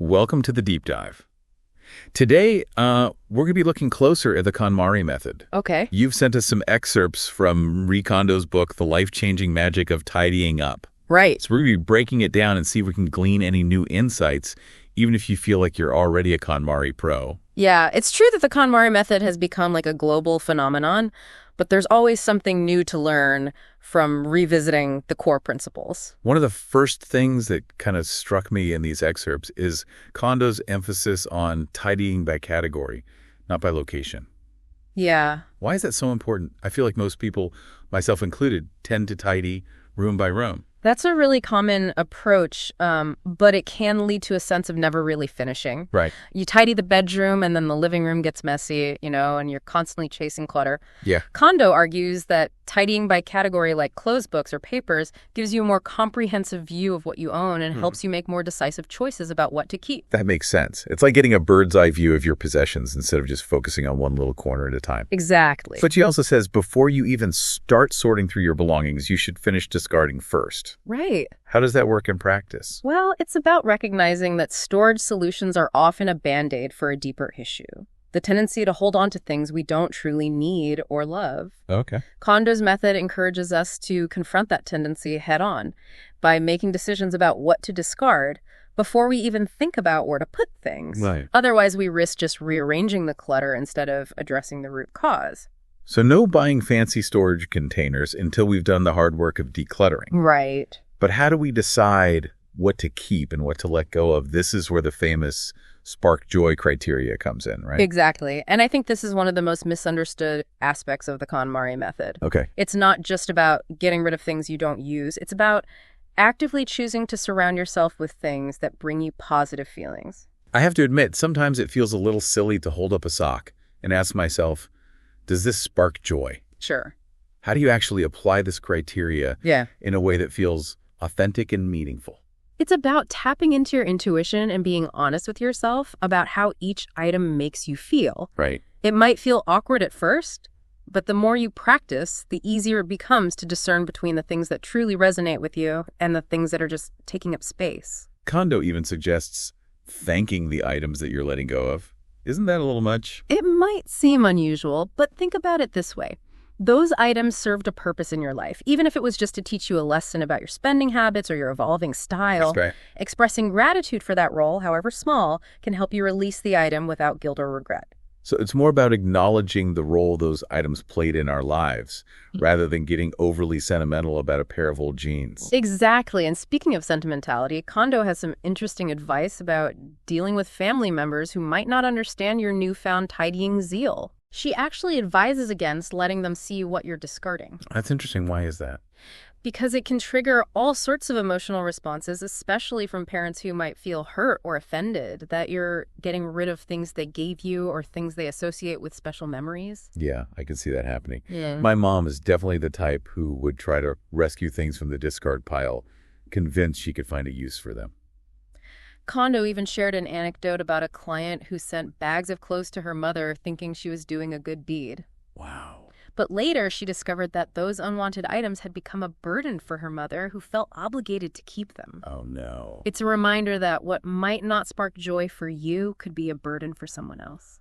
Welcome to the deep dive. Today, we're going to be looking closer at the KonMari Method. Okay. You've sent us some excerpts from Marie Kondo's book, The Life-Changing Magic of Tidying Up. Right. So we're going to be breaking it down and see if we can glean any new insights, even if you feel like you're already a KonMari pro. Yeah, it's true that the KonMari Method has become like a global phenomenon, but there's always something new to learn from revisiting the core principles. One of the first things that kind of struck me in these excerpts is Kondo's emphasis on tidying by category, not by location. Yeah. Why is that so important? I feel like most people, myself included, tend to tidy room by room. That's a really common approach, but it can lead to a sense of never really finishing. Right. You tidy the bedroom and then the living room gets messy, and you're constantly chasing clutter. Yeah. Kondo argues that tidying by category like clothes books or papers gives you a more comprehensive view of what you own and helps you make more decisive choices about what to keep. That makes sense. It's like getting a bird's eye view of your possessions instead of just focusing on one little corner at a time. Exactly. But she also says before you even start sorting through your belongings, you should finish discarding first. Right. How does that work in practice? Well, it's about recognizing that storage solutions are often a band-aid for a deeper issue. The tendency to hold on to things we don't truly need or love. Okay. Kondo's method encourages us to confront that tendency head-on by making decisions about what to discard before we even think about where to put things. Right. Otherwise, we risk just rearranging the clutter instead of addressing the root cause. So no buying fancy storage containers until we've done the hard work of decluttering. Right. But how do we decide what to keep and what to let go of? This is where the famous spark joy criteria comes in, right? Exactly. And I think this is one of the most misunderstood aspects of the KonMari Method. Okay. It's not just about getting rid of things you don't use. It's about actively choosing to surround yourself with things that bring you positive feelings. I have to admit, sometimes it feels a little silly to hold up a sock and ask myself, does this spark joy? Sure. How do you actually apply this criteria in a way that feels authentic and meaningful? It's about tapping into your intuition and being honest with yourself about how each item makes you feel. Right. It might feel awkward at first, but the more you practice, the easier it becomes to discern between the things that truly resonate with you and the things that are just taking up space. Kondo even suggests thanking the items that you're letting go of. Isn't that a little much? It might seem unusual, but think about it this way. Those items served a purpose in your life, even if it was just to teach you a lesson about your spending habits or your evolving style. That's right. Expressing gratitude for that role, however small, can help you release the item without guilt or regret. So it's more about acknowledging the role those items played in our lives rather than getting overly sentimental about a pair of old jeans. Exactly. And speaking of sentimentality, Kondo has some interesting advice about dealing with family members who might not understand your newfound tidying zeal. She actually advises against letting them see what you're discarding. That's interesting. Why is that? Because it can trigger all sorts of emotional responses, especially from parents who might feel hurt or offended that you're getting rid of things they gave you or things they associate with special memories. Yeah, I can see that happening. Yeah. My mom is definitely the type who would try to rescue things from the discard pile, convinced she could find a use for them. Kondo even shared an anecdote about a client who sent bags of clothes to her mother thinking she was doing a good deed. Wow. But later, she discovered that those unwanted items had become a burden for her mother, who felt obligated to keep them. Oh, no. It's a reminder that what might not spark joy for you could be a burden for someone else.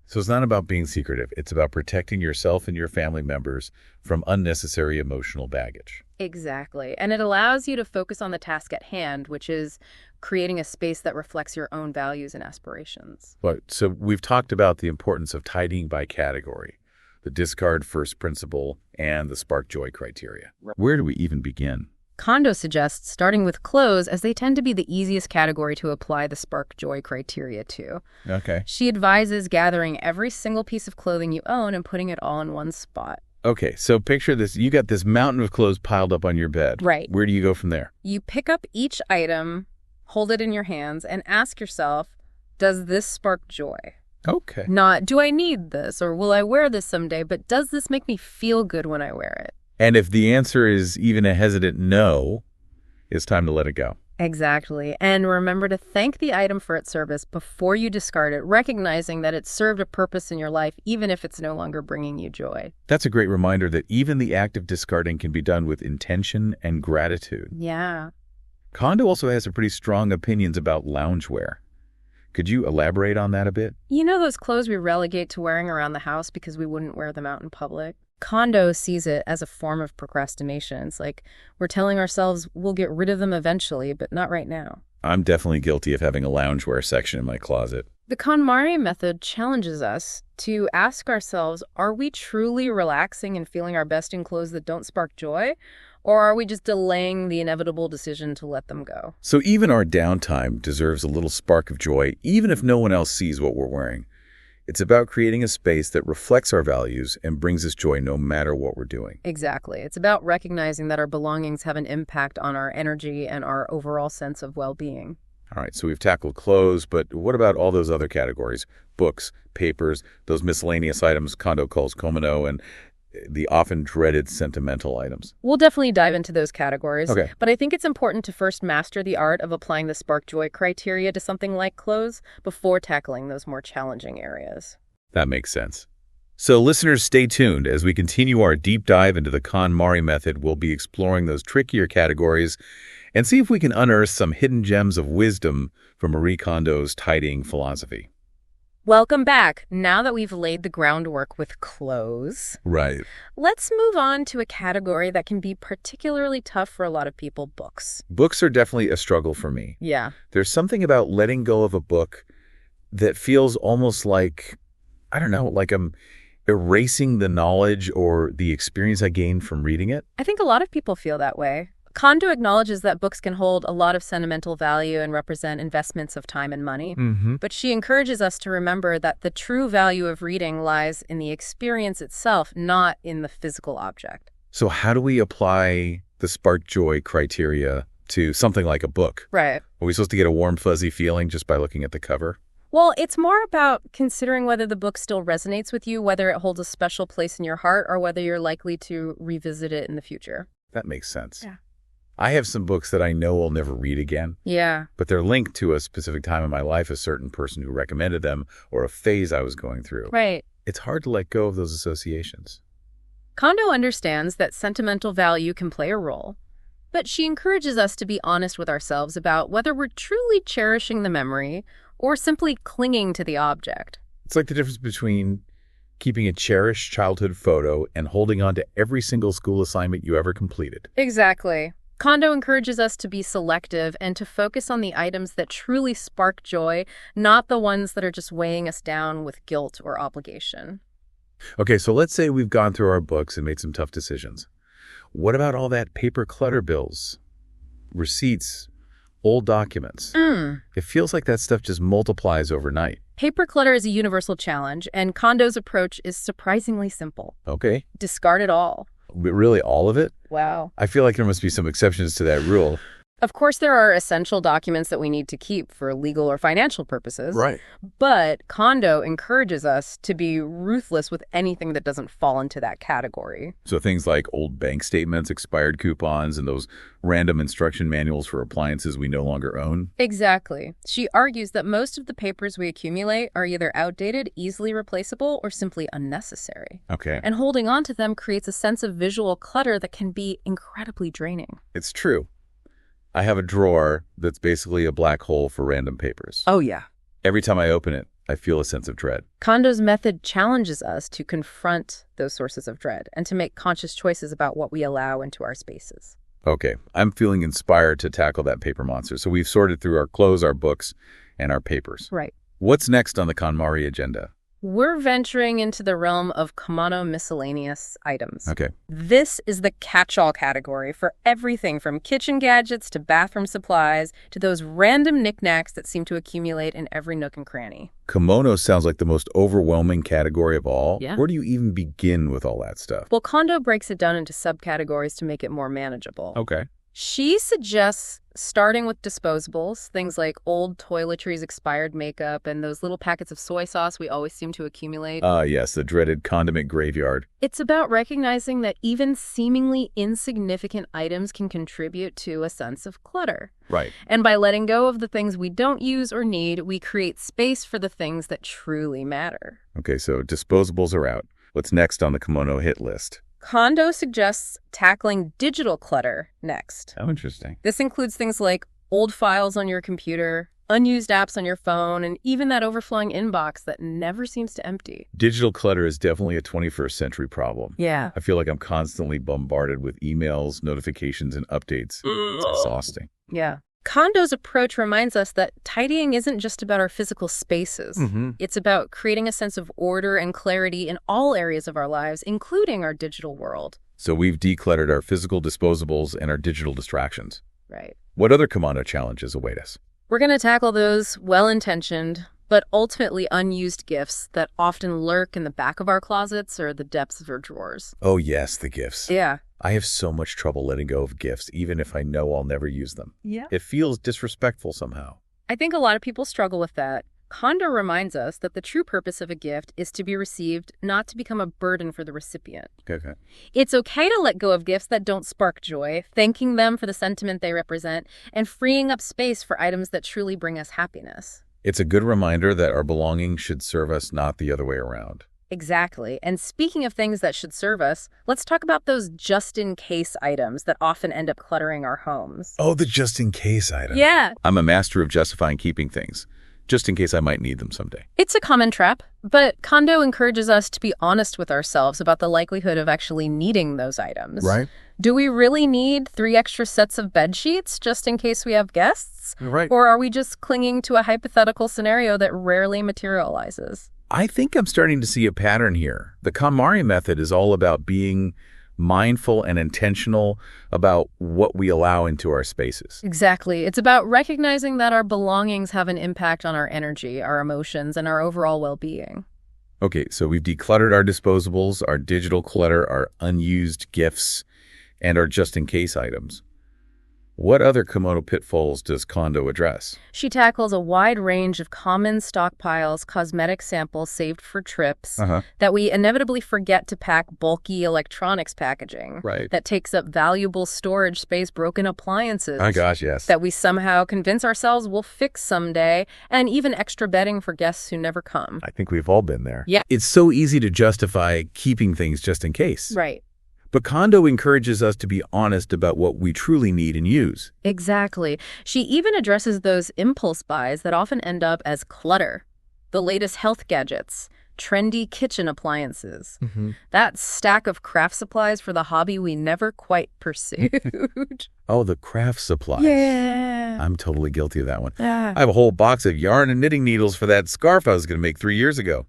So it's not about being secretive. It's about protecting yourself and your family members from unnecessary emotional baggage. Exactly. And it allows you to focus on the task at hand, which is creating a space that reflects your own values and aspirations. But so we've talked about the importance of tidying by category, the discard first principle, and the spark joy criteria. Where do we even begin? Kondo suggests starting with clothes, as they tend to be the easiest category to apply the spark joy criteria to. Okay. She advises gathering every single piece of clothing you own and putting it all in one spot. Okay, so picture this. You got this mountain of clothes piled up on your bed. Right. Where do you go from there? You pick up each item, hold it in your hands, and ask yourself, does this spark joy? Okay. Not, do I need this or will I wear this someday, but does this make me feel good when I wear it? And if the answer is even a hesitant no, it's time to let it go. Exactly. And remember to thank the item for its service before you discard it, recognizing that it served a purpose in your life, even if it's no longer bringing you joy. That's a great reminder that even the act of discarding can be done with intention and gratitude. Yeah. Kondo also has some pretty strong opinions about loungewear. Could you elaborate on that a bit? You know those clothes we relegate to wearing around the house because we wouldn't wear them out in public? Kondo sees it as a form of procrastination. It's like we're telling ourselves we'll get rid of them eventually, but not right now. I'm definitely guilty of having a loungewear section in my closet. The KonMari Method challenges us to ask ourselves, are we truly relaxing and feeling our best in clothes that don't spark joy? Or are we just delaying the inevitable decision to let them go? So even our downtime deserves a little spark of joy, even if no one else sees what we're wearing. It's about creating a space that reflects our values and brings us joy no matter what we're doing. Exactly. It's about recognizing that our belongings have an impact on our energy and our overall sense of well-being. All right, so we've tackled clothes, but what about all those other categories? Books, papers, those miscellaneous items Kondo calls komono, and the often dreaded sentimental items. We'll definitely dive into those categories. Okay. But I think it's important to first master the art of applying the spark joy criteria to something like clothes before tackling those more challenging areas. That makes sense. So listeners, stay tuned. As we continue our deep dive into the KonMari Method, we'll be exploring those trickier categories and see if we can unearth some hidden gems of wisdom from Marie Kondo's tidying philosophy. Welcome back. Now that we've laid the groundwork with clothes, Right. let's move on to a category that can be particularly tough for a lot of people, books. Books are definitely a struggle for me. Yeah. There's something about letting go of a book that feels almost like, I don't know, like I'm erasing the knowledge or the experience I gained from reading it. I think a lot of people feel that way. Kondo acknowledges that books can hold a lot of sentimental value and represent investments of time and money. But she encourages us to remember that the true value of reading lies in the experience itself, not in the physical object. So how do we apply the spark joy criteria to something like a book? Right. Are we supposed to get a warm, fuzzy feeling just by looking at the cover? Well, it's more about considering whether the book still resonates with you, whether it holds a special place in your heart, or whether you're likely to revisit it in the future. That makes sense. Yeah. I have some books that I know I'll never read again, Yeah. but they're linked to a specific time in my life, a certain person who recommended them, or a phase I was going through. Right. It's hard to let go of those associations. Kondo understands that sentimental value can play a role, but she encourages us to be honest with ourselves about whether we're truly cherishing the memory or simply clinging to the object. It's like the difference between keeping a cherished childhood photo and holding on to every single school assignment you ever completed. Exactly. Kondo encourages us to be selective and to focus on the items that truly spark joy, not the ones that are just weighing us down with guilt or obligation. Okay, so let's say we've gone through our books and made some tough decisions. What about all that paper clutter bills, receipts, old documents? It feels like that stuff just multiplies overnight. Paper clutter is a universal challenge, and Kondo's approach is surprisingly simple. Okay. Discard it all. Really, all of it? Wow. I feel like there must be some exceptions to that rule. Of course, there are essential documents that we need to keep for legal or financial purposes. Right. But Kondo encourages us to be ruthless with anything that doesn't fall into that category. So things like old bank statements, expired coupons, and those random instruction manuals for appliances we no longer own. Exactly. She argues that most of the papers we accumulate are either outdated, easily replaceable, or simply unnecessary. Okay. And holding on to them creates a sense of visual clutter that can be incredibly draining. It's true. I have a drawer that's basically a black hole for random papers. Oh, yeah. Every time I open it, I feel a sense of dread. Kondo's method challenges us to confront those sources of dread and to make conscious choices about what we allow into our spaces. Okay, I'm feeling inspired to tackle that paper monster. So we've sorted through our clothes, our books, and our papers. Right. What's next on the KonMari agenda? We're venturing into the realm of komono miscellaneous items. Okay. This is the catch-all category for everything from kitchen gadgets to bathroom supplies to those random knickknacks that seem to accumulate in every nook and cranny. Kimono sounds like the most overwhelming category of all. Yeah. Where do you even begin with all that stuff? Well, Kondo breaks it down into subcategories to make it more manageable. Okay. She suggests starting with disposables, things like old toiletries, expired makeup, and those little packets of soy sauce we always seem to accumulate. Yes, the dreaded condiment graveyard. It's about recognizing that even seemingly insignificant items can contribute to a sense of clutter. Right. And by letting go of the things we don't use or need, we create space for the things that truly matter. Okay, so disposables are out. What's next on the kimono hit list? Kondo suggests tackling digital clutter next. Oh, interesting. This includes things like old files on your computer, unused apps on your phone, and even that overflowing inbox that never seems to empty. Digital clutter is definitely a 21st century problem. Yeah. I feel like I'm constantly bombarded with emails, notifications, and updates. It's exhausting. Yeah. Kondo's approach reminds us that tidying isn't just about our physical spaces. It's about creating a sense of order and clarity in all areas of our lives, including our digital world. So we've decluttered our physical disposables and our digital distractions. Right. What other Kondo challenges await us? We're going to tackle those well-intentioned, but ultimately unused gifts that often lurk in the back of our closets or the depths of our drawers. Oh yes, the gifts. Yeah. I have so much trouble letting go of gifts, even if I know I'll never use them. Yeah. It feels disrespectful somehow. I think a lot of people struggle with that. Kondo reminds us that the true purpose of a gift is to be received, not to become a burden for the recipient. Okay. It's okay to let go of gifts that don't spark joy, thanking them for the sentiment they represent, and freeing up space for items that truly bring us happiness. It's a good reminder that our belongings should serve us, not the other way around. Exactly. And speaking of things that should serve us, let's talk about those just-in-case items that often end up cluttering our homes. Oh, the just-in-case item. Yeah. I'm a master of justifying keeping things, just in case I might need them someday. It's a common trap, but Kondo encourages us to be honest with ourselves about the likelihood of actually needing those items. Right. Do we really need 3 extra sets of bed sheets just in case we have guests? Right. Or are we just clinging to a hypothetical scenario that rarely materializes? I think I'm starting to see a pattern here. The KonMari Method is all about being mindful and intentional about what we allow into our spaces. Exactly. It's about recognizing that our belongings have an impact on our energy, our emotions, and our overall well-being. Okay, so we've decluttered our disposables, our digital clutter, our unused gifts, and our just-in-case items. What other Komodo pitfalls does Kondo address? She tackles a wide range of common stockpiles, cosmetic samples saved for trips, that we inevitably forget to pack bulky electronics packaging. Right. That takes up valuable storage space, broken appliances. Oh gosh, yes. That we somehow convince ourselves we'll fix someday, and even extra bedding for guests who never come. I think we've all been there. Yeah. It's so easy to justify keeping things just in case. Right. But Kondo encourages us to be honest about what we truly need and use. Exactly. She even addresses those impulse buys that often end up as clutter. The latest health gadgets, trendy kitchen appliances, that stack of craft supplies for the hobby we never quite pursued. Oh, the craft supplies. Yeah. I'm totally guilty of that one. Ah. I have a whole box of yarn and knitting needles for that scarf I was going to make 3 years ago.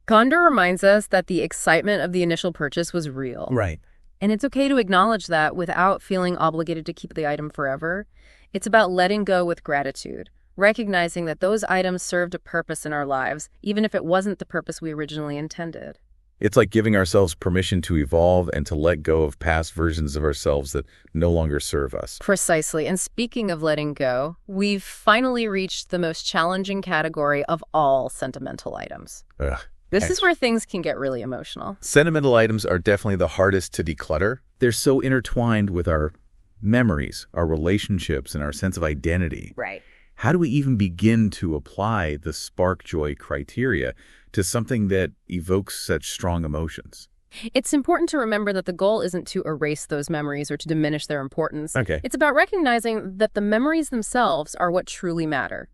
Kondo reminds us that the excitement of the initial purchase was real. Right. And it's okay to acknowledge that without feeling obligated to keep the item forever. It's about letting go with gratitude, recognizing that those items served a purpose in our lives, even if it wasn't the purpose we originally intended. It's like giving ourselves permission to evolve and to let go of past versions of ourselves that no longer serve us. Precisely. And speaking of letting go, we've finally reached the most challenging category of all sentimental items. Ugh. This is where things can get really emotional. Sentimental items are definitely the hardest to declutter. They're so intertwined with our memories, our relationships, and our sense of identity. Right. How do we even begin to apply the spark joy criteria to something that evokes such strong emotions? It's important to remember that the goal isn't to erase those memories or to diminish their importance. Okay. It's about recognizing that the memories themselves are what truly matter,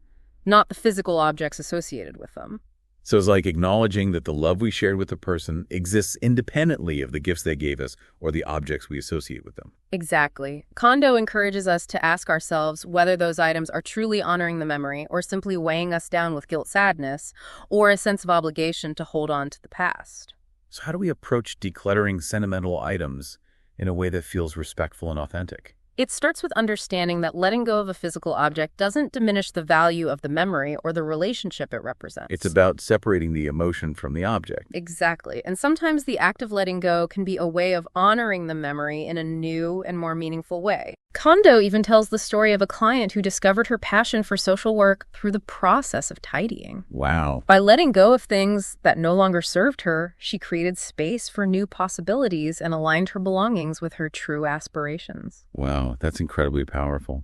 not the physical objects associated with them. So it's like acknowledging that the love we shared with the person exists independently of the gifts they gave us or the objects we associate with them. Exactly. Kondo encourages us to ask ourselves whether those items are truly honoring the memory or simply weighing us down with guilt, sadness, or a sense of obligation to hold on to the past. So how do we approach decluttering sentimental items in a way that feels respectful and authentic? It starts with understanding that letting go of a physical object doesn't diminish the value of the memory or the relationship it represents. It's about separating the emotion from the object. Exactly. And sometimes the act of letting go can be a way of honoring the memory in a new and more meaningful way. Kondo even tells the story of a client who discovered her passion for social work through the process of tidying. Wow. By letting go of things that no longer served her, she created space for new possibilities and aligned her belongings with her true aspirations. Wow, that's incredibly powerful.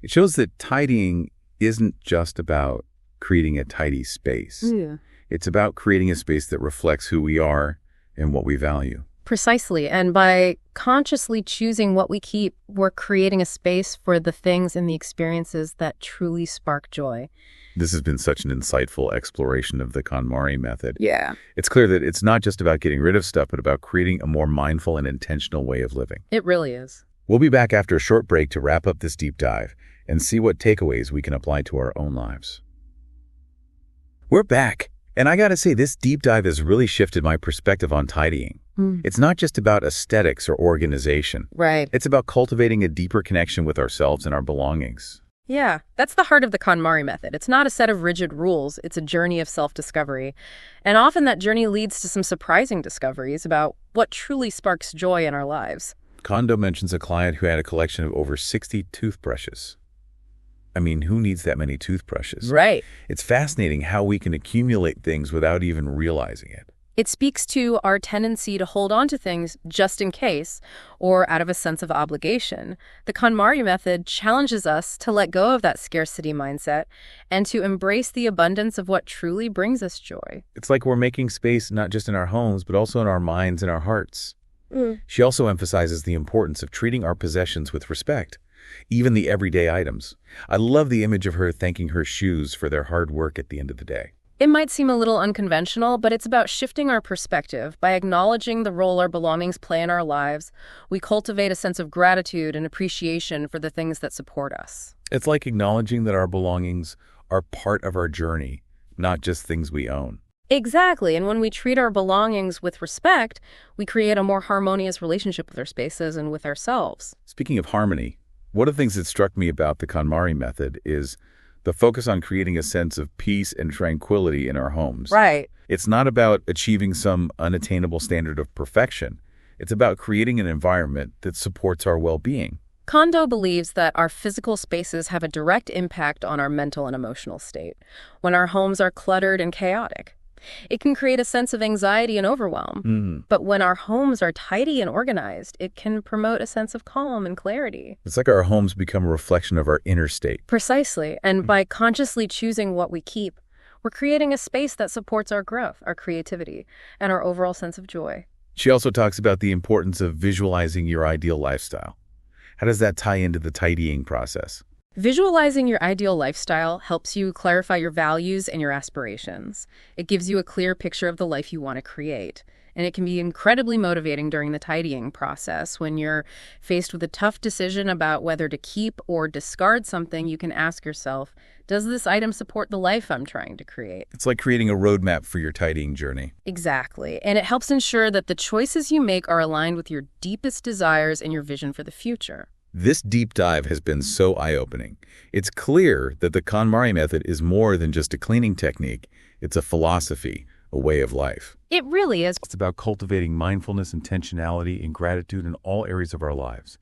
It shows that tidying isn't just about creating a tidy space. Yeah. It's about creating a space that reflects who we are and what we value. Precisely. And by consciously choosing what we keep, we're creating a space for the things and the experiences that truly spark joy. This has been such an insightful exploration of the KonMari method. Yeah. It's clear that it's not just about getting rid of stuff, but about creating a more mindful and intentional way of living. It really is. We'll be back after a short break to wrap up this deep dive and see what takeaways we can apply to our own lives. We're back. And I gotta say, this deep dive has really shifted my perspective on tidying. It's not just about aesthetics or organization. Right. It's about cultivating a deeper connection with ourselves and our belongings. Yeah, that's the heart of the KonMari method. It's not a set of rigid rules, it's a journey of self-discovery. And often that journey leads to some surprising discoveries about what truly sparks joy in our lives. Kondo mentions a client who had a collection of over 60 toothbrushes. I mean, who needs that many toothbrushes? Right. It's fascinating how we can accumulate things without even realizing it. It speaks to our tendency to hold on to things just in case, or out of a sense of obligation. The KonMari method challenges us to let go of that scarcity mindset and to embrace the abundance of what truly brings us joy. It's like we're making space not just in our homes, but also in our minds and our hearts. She also emphasizes the importance of treating our possessions with respect, even the everyday items. I love the image of her thanking her shoes for their hard work at the end of the day. It might seem a little unconventional, but it's about shifting our perspective. By acknowledging the role our belongings play in our lives, we cultivate a sense of gratitude and appreciation for the things that support us. It's like acknowledging that our belongings are part of our journey, not just things we own. Exactly, and when we treat our belongings with respect, we create a more harmonious relationship with our spaces and with ourselves. Speaking of harmony, one of the things that struck me about the KonMari method is the focus on creating a sense of peace and tranquility in our homes. Right. It's not about achieving some unattainable standard of perfection. It's about creating an environment that supports our well-being. Kondo believes that our physical spaces have a direct impact on our mental and emotional state. When our homes are cluttered and chaotic, it can create a sense of anxiety and overwhelm. But when our homes are tidy and organized, it can promote a sense of calm and clarity. It's like our homes become a reflection of our inner state. Precisely. And by consciously choosing what we keep, we're creating a space that supports our growth, our creativity, and our overall sense of joy. She also talks about the importance of visualizing your ideal lifestyle. How does that tie into the tidying process? Visualizing your ideal lifestyle helps you clarify your values and your aspirations. It gives you a clear picture of the life you want to create. And it can be incredibly motivating during the tidying process. When you're faced with a tough decision about whether to keep or discard something, you can ask yourself, does this item support the life I'm trying to create? It's like creating a roadmap for your tidying journey. Exactly. And it helps ensure that the choices you make are aligned with your deepest desires and your vision for the future. This deep dive has been so eye-opening. It's clear that the KonMari method is more than just a cleaning technique. It's a philosophy, a way of life. It really is. It's about cultivating mindfulness, intentionality, and gratitude in all areas of our lives.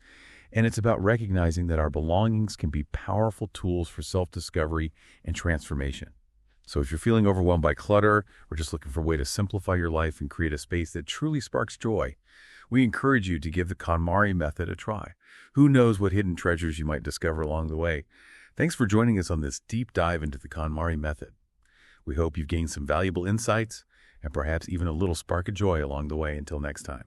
And it's about recognizing that our belongings can be powerful tools for self-discovery and transformation. So if you're feeling overwhelmed by clutter or just looking for a way to simplify your life and create a space that truly sparks joy, we encourage you to give the KonMari method a try. Who knows what hidden treasures you might discover along the way. Thanks for joining us on this deep dive into the KonMari method. We hope you've gained some valuable insights and perhaps even a little spark of joy along the way. Until next time.